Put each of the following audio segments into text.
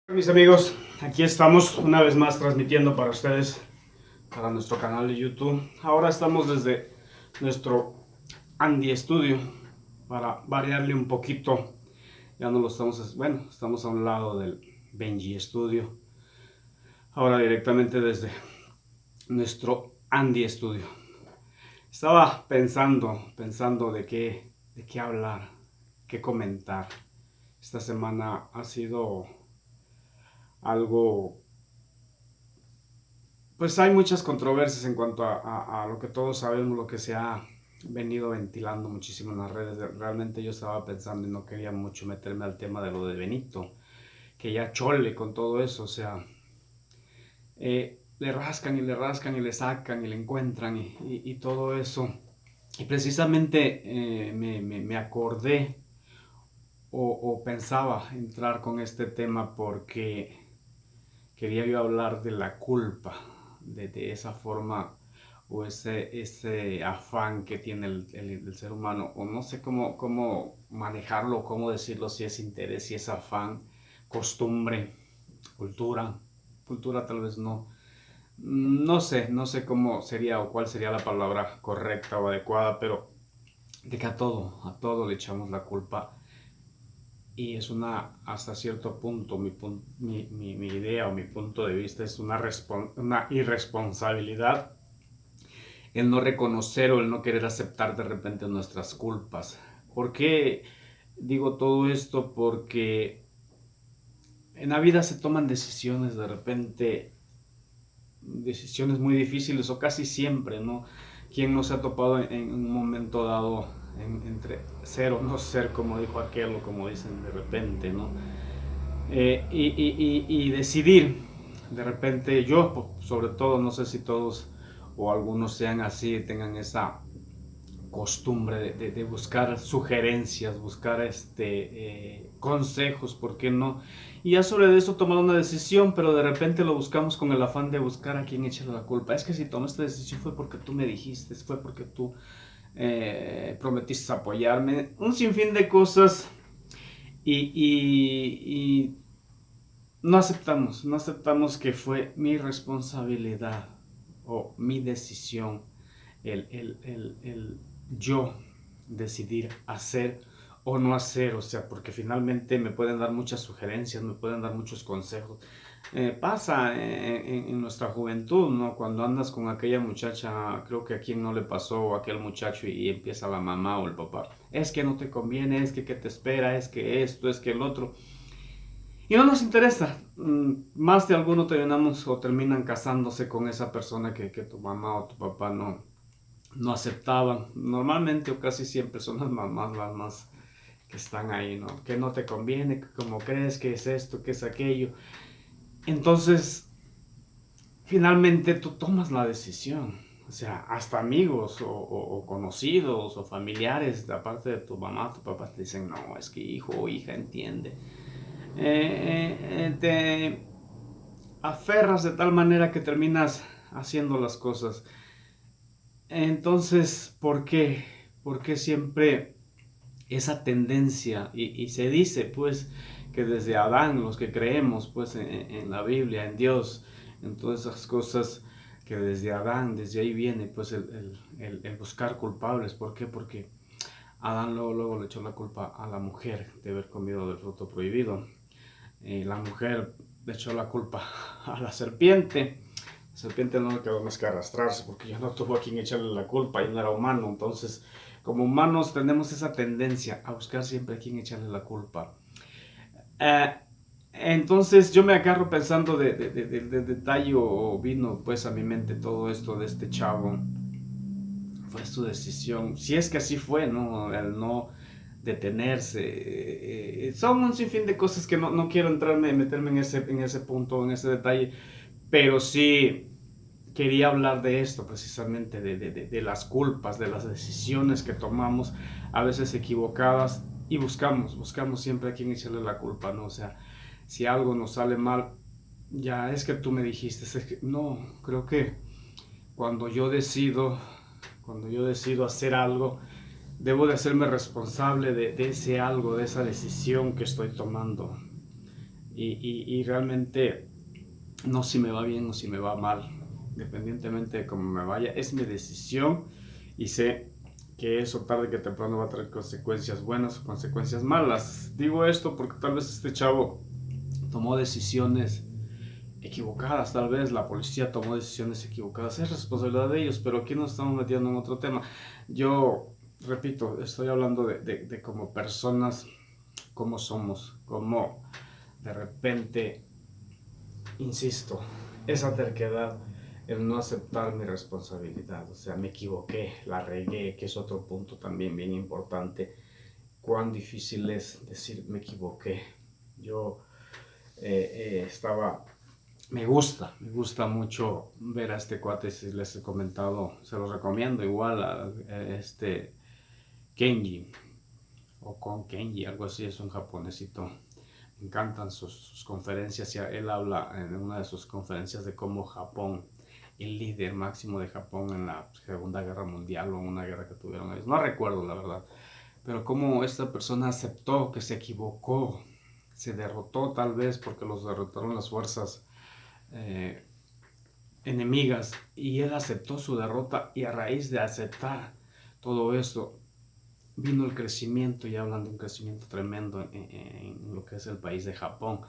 Mis amigos, aquí estamos una vez más transmitiendo para ustedes, para nuestro canal de YouTube. Ahora estamos desde nuestro Andy Studio para variarle un poquito. Ya no lo estamos, bueno, estamos a un lado del Benji Studio. Ahora directamente desde nuestro Andy Studio. Estaba pensando de qué hablar, qué comentar. Esta semana ha sido algo. Pues hay muchas controversias en cuanto a lo que todos sabemos, lo que se ha venido ventilando muchísimo en las redes. Realmente yo estaba pensando y no quería mucho meterme al tema de lo de Benito, que ya chole con todo eso, o sea, le rascan y le rascan y le sacan y le encuentran y todo eso. Y precisamente me acordé o pensaba entrar con este tema porque quería yo hablar de la culpa, de esa forma o ese afán que tiene el ser humano, o no sé cómo manejarlo, cómo decirlo, si es interés, si es afán, costumbre, cultura tal vez no. No sé cómo sería o cuál sería la palabra correcta o adecuada, pero de que a todo le echamos la culpa y es hasta cierto punto, mi idea o mi punto de vista es una irresponsabilidad el no reconocer o el no querer aceptar de repente nuestras culpas. ¿Por qué digo todo esto? Porque en la vida se toman decisiones de repente, decisiones muy difíciles o casi siempre, ¿no? ¿Quién no se ha topado en un momento dado entre ser o no ser, como dijo aquel o como dicen de repente, ¿no? Y decidir, de repente yo, sobre todo, no sé si todos o algunos sean así, tengan esa costumbre de buscar sugerencias, buscar consejos, ¿por qué no? Y ya sobre eso tomar una decisión, pero de repente lo buscamos con el afán de buscar a quien echarle la culpa. Es que si tomé esta decisión fue porque tú me dijiste, fue porque tú prometiste apoyarme, un sinfín de cosas y no aceptamos que fue mi responsabilidad o mi decisión el yo decidir hacer o no hacer, o sea, porque finalmente me pueden dar muchas sugerencias, me pueden dar muchos consejos. Pasa en nuestra juventud, ¿no? Cuando andas con aquella muchacha, creo que a quien no le pasó, o aquel muchacho y empieza la mamá o el papá, es que no te conviene, es que qué te espera, es que esto, es que el otro. Y no nos interesa. Más de alguno terminamos o terminan casándose con esa persona que tu mamá o tu papá no aceptaban. Normalmente o casi siempre son las mamás las más que están ahí, ¿no? Que no te conviene, que como crees, que es esto, que es aquello. Entonces, finalmente tú tomas la decisión. O sea, hasta amigos o conocidos o familiares, aparte de tu mamá, tu papá, te dicen, no, es que hijo o hija entiende. Te aferras de tal manera que terminas haciendo las cosas. Entonces, ¿por qué? ¿Por qué siempre esa tendencia? Y se dice, pues, que desde Adán, los que creemos, pues, en la Biblia, en Dios, en todas esas cosas, que desde Adán, desde ahí viene, pues, el buscar culpables. ¿Por qué? Porque Adán luego le echó la culpa a la mujer de haber comido del fruto prohibido. La mujer le echó la culpa a la serpiente. La serpiente no le quedó más que arrastrarse porque ya no tuvo a quien echarle la culpa y no era humano. Entonces, como humanos tenemos esa tendencia a buscar siempre a quien echarle la culpa. Eh, entonces yo me agarro pensando de detalle o vino pues a mi mente todo esto de este chavo. Fue su decisión. Si es que así fue, ¿no? El no detenerse. Son un sinfín de cosas que no quiero meterme en ese punto, en ese detalle, pero sí quería hablar de esto precisamente, de las culpas, de las decisiones que tomamos, a veces equivocadas, y buscamos siempre a quien echarle la culpa, ¿no? O sea, si algo nos sale mal, ya es que tú me dijiste, es que, no, creo que cuando yo decido, cuando yo decido hacer algo, debo de hacerme responsable de ese algo, de esa decisión que estoy tomando. y realmente no si me va bien o si me va mal, independientemente de cómo me vaya, es mi decisión y sé que eso tarde que temprano va a traer consecuencias buenas o consecuencias malas. Digo esto porque tal vez este chavo tomó decisiones equivocadas, tal vez la policía tomó decisiones equivocadas, es responsabilidad de ellos, pero aquí nos estamos metiendo en otro tema. Yo, repito, estoy hablando de como personas, cómo somos, cómo de repente, insisto, esa terquedad, el no aceptar mi responsabilidad, o sea, me equivoqué, la regué, que es otro punto también bien importante, cuán difícil es decir me equivoqué. Yo estaba me gusta mucho ver a este cuate, si les he comentado, se los recomiendo igual a este Kenji, o con Kenji, algo así, es un japonesito. Me encantan sus conferencias y él habla en una de sus conferencias de cómo Japón, el líder máximo de Japón en la Segunda Guerra Mundial o en una guerra que tuvieron ellos, no recuerdo la verdad, pero cómo esta persona aceptó que se equivocó, se derrotó tal vez porque los derrotaron las fuerzas eh, enemigas y él aceptó su derrota y a raíz de aceptar todo esto vino el crecimiento y hablan de un crecimiento tremendo en lo que es el país de Japón.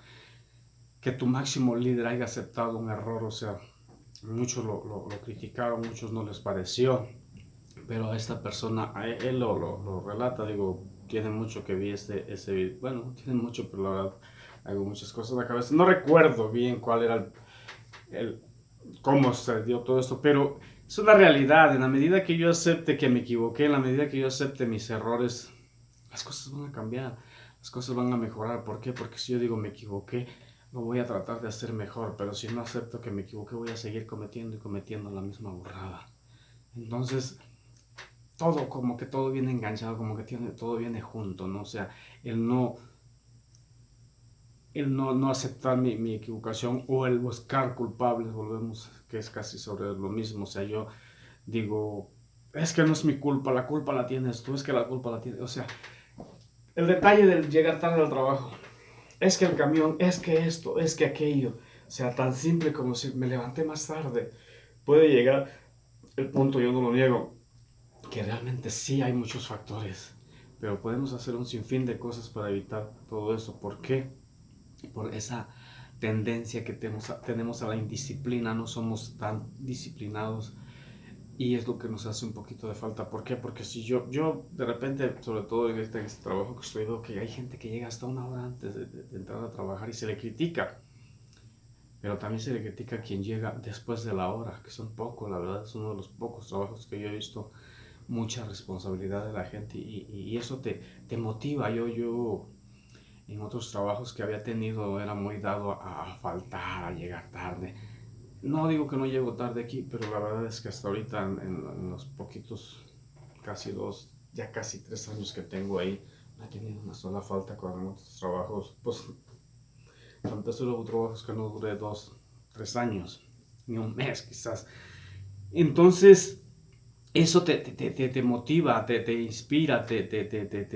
Que tu máximo líder haya aceptado un error, o sea, muchos lo criticaron, muchos no les pareció, pero a esta persona, a él lo relata, digo, tiene mucho que vi ese, bueno, tiene mucho, pero la verdad, hago muchas cosas en la cabeza. No recuerdo bien cuál era el cómo se dio todo esto, pero es una realidad. En la medida que yo acepte que me equivoqué, en la medida que yo acepte mis errores, las cosas van a cambiar, las cosas van a mejorar. ¿Por qué? Porque si yo digo me equivoqué, lo voy a tratar de hacer mejor, pero si no acepto que me equivoqué, voy a seguir cometiendo y cometiendo la misma burrada. Entonces, todo, como que todo viene enganchado, como que todo viene junto, ¿no? O sea, el no, no aceptar mi equivocación o el buscar culpables, volvemos, que es casi sobre lo mismo. O sea, yo digo, es que no es mi culpa, la culpa la tienes tú, es que la culpa la tienes. O sea, el detalle del llegar tarde al trabajo, es que el camión, es que esto, es que aquello. O sea, tan simple como si me levanté más tarde. Puede llegar el punto, yo no lo niego, que realmente sí hay muchos factores, pero podemos hacer un sinfín de cosas para evitar todo eso. ¿Por qué? Por esa tendencia que tenemos a la indisciplina, no somos tan disciplinados y es lo que nos hace un poquito de falta. ¿Por qué? Porque si yo de repente, sobre todo en este trabajo que estoy, veo que hay gente que llega hasta una hora antes de entrar a trabajar y se le critica, pero también se le critica a quien llega después de la hora, que son pocos, la verdad es uno de los pocos trabajos que yo he visto mucha responsabilidad de la gente y eso te motiva. Yo en otros trabajos que había tenido era muy dado a faltar, a llegar tarde. No digo que no llego tarde aquí, pero la verdad es que hasta ahorita en los poquitos, casi dos, ya casi 3 años que tengo ahí, no he tenido una sola falta con otros trabajos. Pues antes hubo trabajos que no duré 2, 3 años, ni un mes quizás. Entonces, eso te motiva, te inspira, te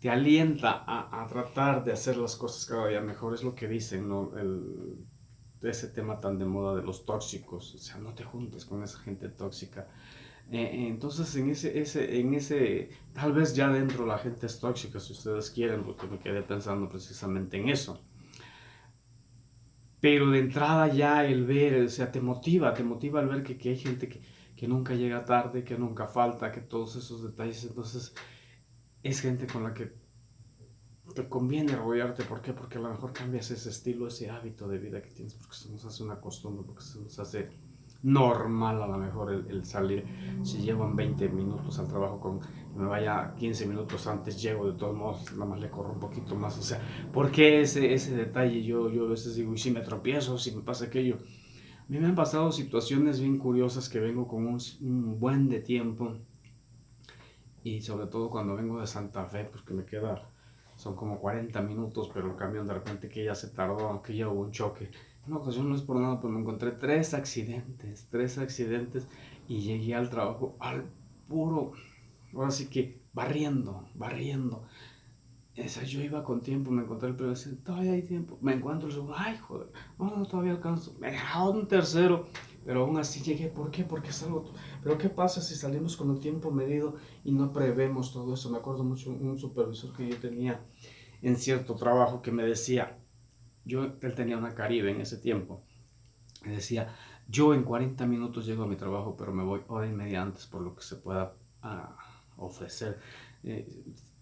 alienta a tratar de hacer las cosas cada día mejor. Es lo que dicen, ¿no? Ese tema tan de moda de los tóxicos. O sea, no te juntes con esa gente tóxica. Entonces, tal vez ya dentro la gente es tóxica, si ustedes quieren, porque me quedé pensando precisamente en eso. Pero de entrada ya el ver, o sea, te motiva al ver que hay gente que nunca llega tarde, que nunca falta, que todos esos detalles. Entonces, es gente con la que te conviene rodearte. ¿Por qué? Porque a lo mejor cambias ese estilo, ese hábito de vida que tienes, porque se nos hace una costumbre, porque se nos hace normal a lo mejor el salir. Si llevan 20 minutos al trabajo, con me vaya 15 minutos antes, llego de todos modos, nada más le corro un poquito más. O sea, ¿por qué ese detalle? Yo a veces digo, y si me tropiezo, si me pasa aquello. A mí me han pasado situaciones bien curiosas que vengo con un buen de tiempo y sobre todo cuando vengo de Santa Fe, porque me queda, son como 40 minutos, pero el camión de repente que ya se tardó, que ya hubo un choque. En una ocasión no es por nada, pero me encontré tres accidentes y llegué al trabajo al puro, ahora sí que barriendo. Yo iba con tiempo, me encontré el primero, decía, todavía hay tiempo. Me encuentro el segundo, ay, joder, no, todavía alcanzo. Me dejaba un tercero, pero aún así llegué. ¿Por qué? Porque es algo. Pero ¿qué pasa si salimos con el tiempo medido y no prevemos todo eso? Me acuerdo mucho un supervisor que yo tenía en cierto trabajo que me decía, él tenía una Caribe en ese tiempo, me decía, yo en 40 minutos llego a mi trabajo, pero me voy hora y media antes por lo que se pueda ofrecer. Eh,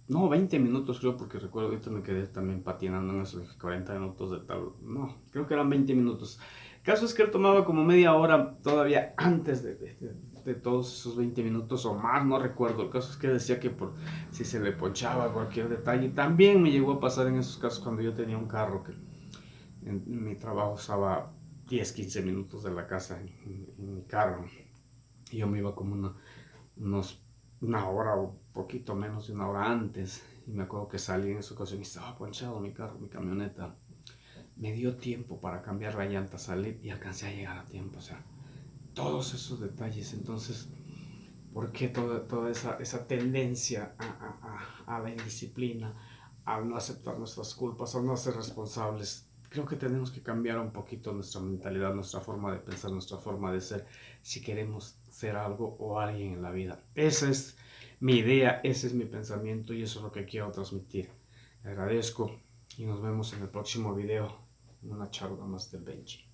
no, 20 minutos creo, porque recuerdo ahorita me quedé también patinando en eso, dije 40 minutos de tal. No, creo que eran 20 minutos. El caso es que él tomaba como media hora todavía antes de todos esos 20 minutos o más, no recuerdo. El caso es que decía que por si se le ponchaba cualquier detalle. También me llegó a pasar en esos casos cuando yo tenía un carro que en mi trabajo estaba 10 15 minutos de la casa en mi carro. Y yo me iba como unos, una hora o poquito menos de una hora antes. Y me acuerdo que salí en esa ocasión y estaba ponchado mi carro, mi camioneta. Me dio tiempo para cambiar la llanta, salir y alcancé a llegar a tiempo. O sea, todos esos detalles. Entonces, ¿por qué toda esa tendencia a la indisciplina, a no aceptar nuestras culpas, a no ser responsables? Creo que tenemos que cambiar un poquito nuestra mentalidad, nuestra forma de pensar, nuestra forma de ser, si queremos ser algo o alguien en la vida. Esa es mi idea, ese es mi pensamiento y eso es lo que quiero transmitir. Le agradezco y nos vemos en el próximo video, en una charla más del Benji.